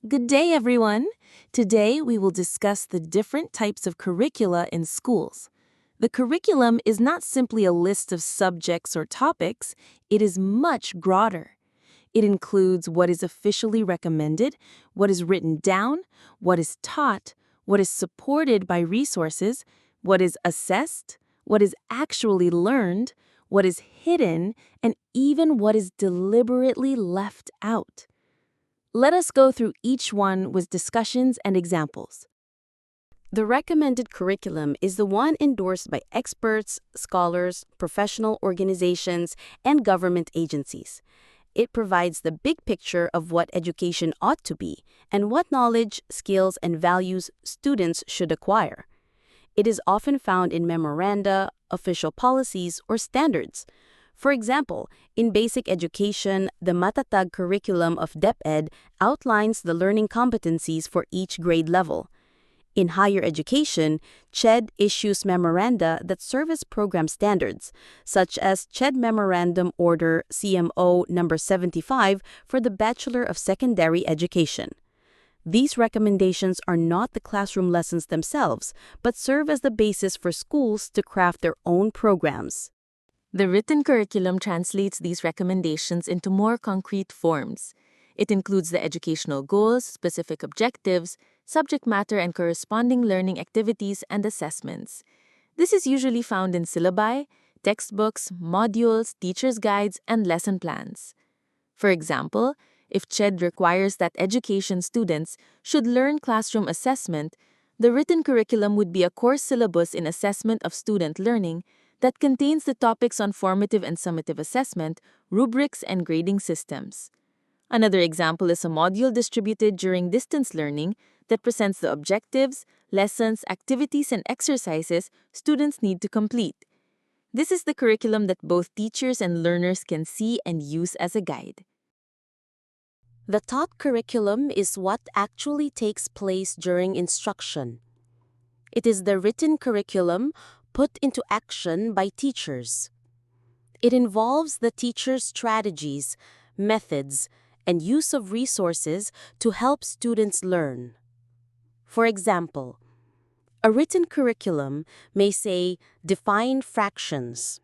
Good day, everyone. Today, we will discuss the different types of curricula in schools. The curriculum is not simply a list of subjects or topics, it is much broader. It includes what is officially recommended, what is written down, what is taught, what is supported by resources, what is assessed, what is actually learned, what is hidden, and even what is deliberately left out. Let us go through each one with discussions and examples. The recommended curriculum is the one endorsed by experts, scholars, professional organizations, and government agencies. It provides the big picture of what education ought to be and what knowledge, skills, and values students should acquire. It is often found in memoranda, official policies, or standards. For example, in basic education, the Matatag curriculum of DepEd outlines the learning competencies for each grade level. In higher education, CHED issues memoranda that serve as program standards, such as CHED Memorandum Order CMO number 75 for the Bachelor of Secondary Education. These recommendations are not the classroom lessons themselves, but serve as the basis for schools to craft their own programs. The written curriculum translates these recommendations into more concrete forms. It includes the educational goals, specific objectives, subject matter, and corresponding learning activities and assessments. This is usually found in syllabi, textbooks, modules, teacher's guides, and lesson plans. For example, if CHED requires that education students should learn classroom assessment, the written curriculum would be a course syllabus in assessment of student learning that contains the topics on formative and summative assessment, rubrics, and grading systems. Another example is a module distributed during distance learning that presents the objectives, lessons, activities, and exercises students need to complete. This is the curriculum that both teachers and learners can see and use as a guide. The taught curriculum is what actually takes place during instruction. It is the written curriculum put into action by teachers. It involves the teacher's strategies, methods, and use of resources to help students learn. For example, a written curriculum may say, define fractions.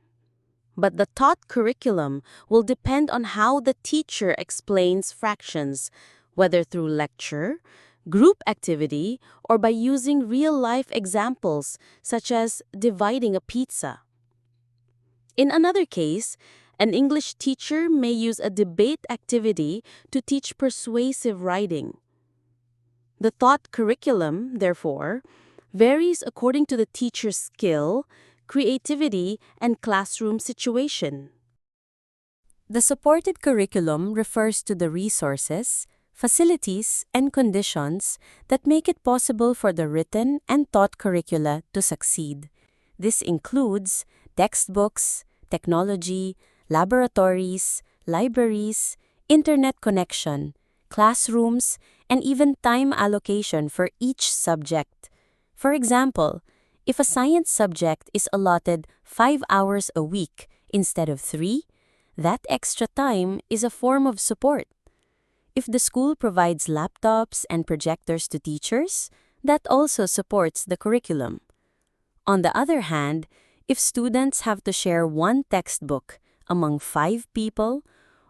But the taught curriculum will depend on how the teacher explains fractions, whether through lecture, group activity, or by using real-life examples such as dividing a pizza. In another case, an English teacher may use a debate activity to teach persuasive writing. The taught curriculum, therefore, varies according to the teacher's skill, creativity, and classroom situation. The supported curriculum refers to the resources, facilities, and conditions that make it possible for the written and taught curricula to succeed. This includes textbooks, technology, laboratories, libraries, internet connection, classrooms, and even time allocation for each subject. For example, if a science subject is allotted 5 hours a week instead of 3, that extra time is a form of support. If the school provides laptops and projectors to teachers, that also supports the curriculum. On the other hand, if students have to share one textbook among 5 people,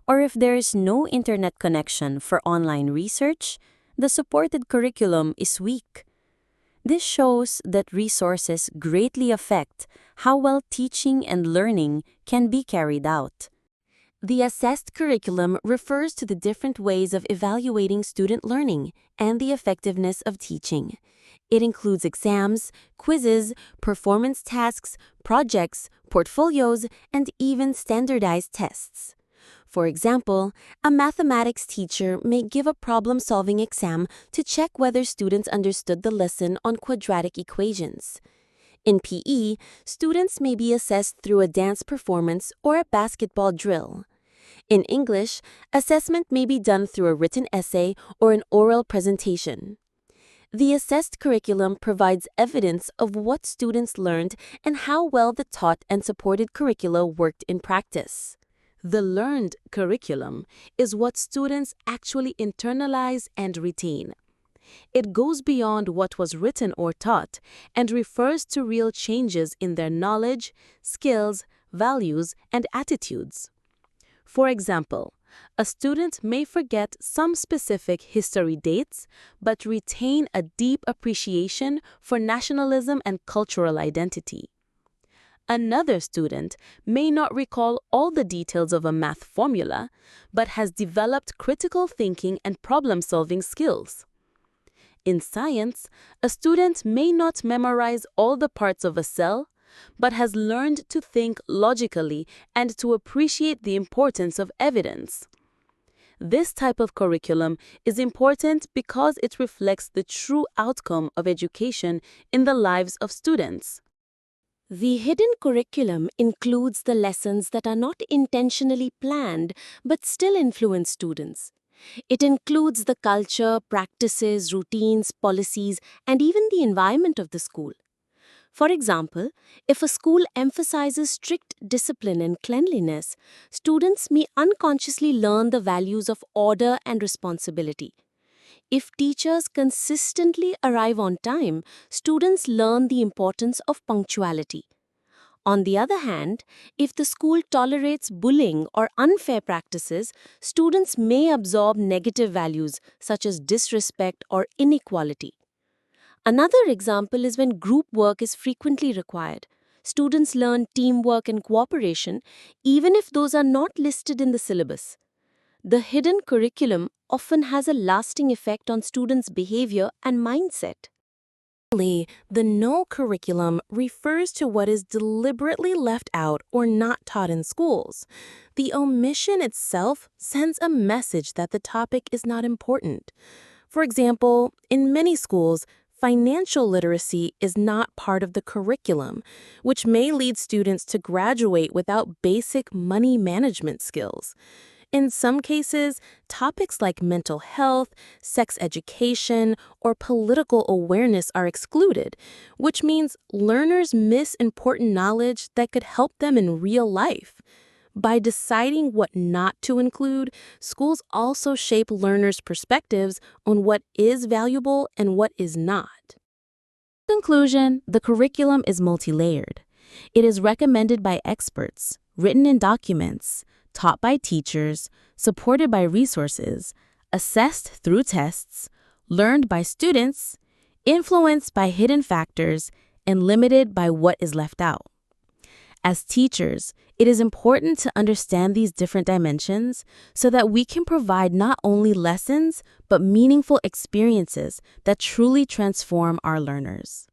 or if there is no internet connection for online research, the supported curriculum is weak. This shows that resources greatly affect how well teaching and learning can be carried out. The assessed curriculum refers to the different ways of evaluating student learning and the effectiveness of teaching. It includes exams, quizzes, performance tasks, projects, portfolios, and even standardized tests. For example, a mathematics teacher may give a problem-solving exam to check whether students understood the lesson on quadratic equations. In PE, students may be assessed through a dance performance or a basketball drill. In English, assessment may be done through a written essay or an oral presentation. The assessed curriculum provides evidence of what students learned and how well the taught and supported curricula worked in practice. The learned curriculum is what students actually internalize and retain. It goes beyond what was written or taught and refers to real changes in their knowledge, skills, values, and attitudes. For example, a student may forget some specific history dates but retain a deep appreciation for nationalism and cultural identity. Another student may not recall all the details of a math formula but has developed critical thinking and problem-solving skills. In science, a student may not memorize all the parts of a cell, but has learned to think logically and to appreciate the importance of evidence. This type of curriculum is important because it reflects the true outcome of education in the lives of students. The hidden curriculum includes the lessons that are not intentionally planned but still influence students. It includes the culture, practices, routines, policies, and even the environment of the school. For example, if a school emphasizes strict discipline and cleanliness, students may unconsciously learn the values of order and responsibility. If teachers consistently arrive on time, students learn the importance of punctuality. On the other hand, if the school tolerates bullying or unfair practices, students may absorb negative values such as disrespect or inequality. Another example is when group work is frequently required. Students learn teamwork and cooperation even if those are not listed in the syllabus. The hidden curriculum often has a lasting effect on students' behavior and mindset. The no curriculum refers to what is deliberately left out or not taught in schools. The omission itself sends a message that the topic is not important. For example, in many schools, financial literacy is not part of the curriculum, which may lead students to graduate without basic money management skills. In some cases, topics like mental health, sex education, or political awareness are excluded, which means learners miss important knowledge that could help them in real life. By deciding what not to include, schools also shape learners' perspectives on what is valuable and what is not. In conclusion, the curriculum is multi-layered. It is recommended by experts, written in documents, taught by teachers, supported by resources, assessed through tests, learned by students, influenced by hidden factors, and limited by what is left out. As teachers, it is important to understand these different dimensions so that we can provide not only lessons, but meaningful experiences that truly transform our learners.